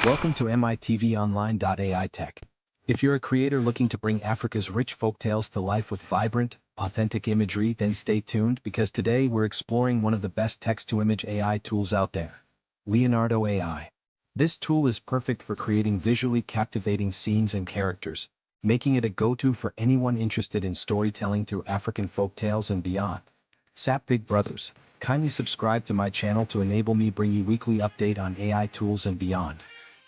Welcome to MITV Online. AI Tech. If you're a creator looking to bring Africa's rich folktales to life with vibrant, authentic imagery, then stay tuned because today we're exploring one of the best text-to-image AI tools out there, Leonardo AI. This tool is perfect for creating visually captivating scenes and characters, making it a go-to for anyone interested in storytelling through African folktales and beyond. Sap Big Brothers, kindly subscribe to my channel to enable me bring you weekly update on AI tools and beyond.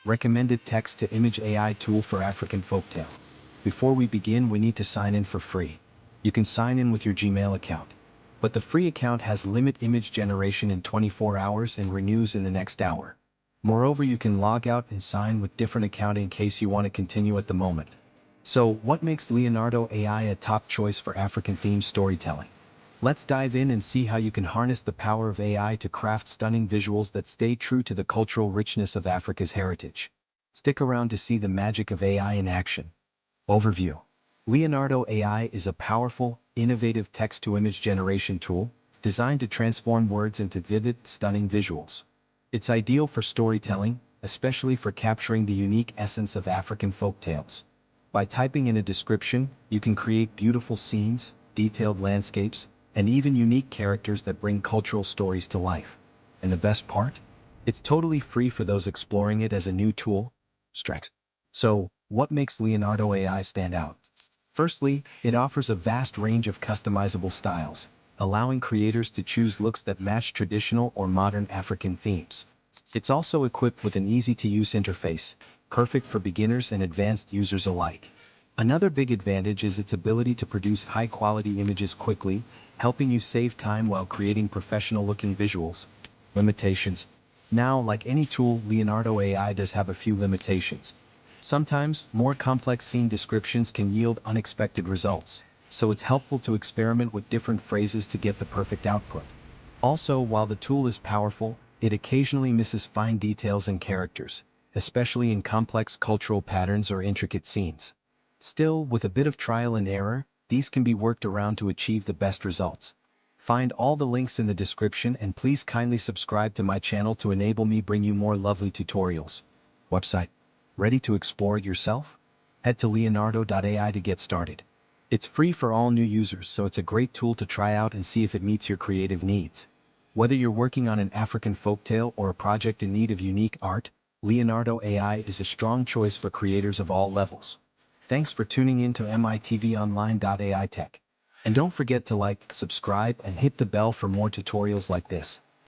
Recommended text-to-image AI tool for African folktale. Before we begin, we need to sign in for free. You can sign in with your Gmail account. But the free account has limit image generation in 24 hours and renews in the next hour. Moreover, you can log out and sign with different account in case you want to continue at the moment. So, what makes Leonardo AI a top choice for African-themed storytelling? Let's dive in and see how you can harness the power of AI to craft stunning visuals that stay true to the cultural richness of Africa's heritage. Stick around to see the magic of AI in action. Overview. Leonardo AI is a powerful, innovative text-to-image generation tool designed to transform words into vivid, stunning visuals. It's ideal for storytelling, especially for capturing the unique essence of African folktales. By typing in a description, you can create beautiful scenes, detailed landscapes, and even unique characters that bring cultural stories to life. And the best part? It's totally free for those exploring it as a new tool. So, what makes Leonardo AI stand out? Firstly, it offers a vast range of customizable styles, allowing creators to choose looks that match traditional or modern African themes. It's also equipped with an easy-to-use interface, perfect for beginners and advanced users alike. Another big advantage is its ability to produce high-quality images quickly, helping you save time while creating professional-looking visuals. Limitations. Now, like any tool, Leonardo AI does have a few limitations. Sometimes, more complex scene descriptions can yield unexpected results, so it's helpful to experiment with different phrases to get the perfect output. Also, while the tool is powerful, it occasionally misses fine details and characters, especially in complex cultural patterns or intricate scenes. Still, with a bit of trial and error, these can be worked around to achieve the best results. Find all the links in the description and please kindly subscribe to my channel to enable me bring you more lovely tutorials. Website. Ready to explore it yourself? Head to leonardo.ai to get started. It's free for all new users, so it's a great tool to try out and see if it meets your creative needs. Whether you're working on an African folktale or a project in need of unique art, Leonardo AI is a strong choice for creators of all levels. Thanks for tuning in to MITV Online. AI Tech. And don't forget to like, subscribe, and hit the bell for more tutorials like this.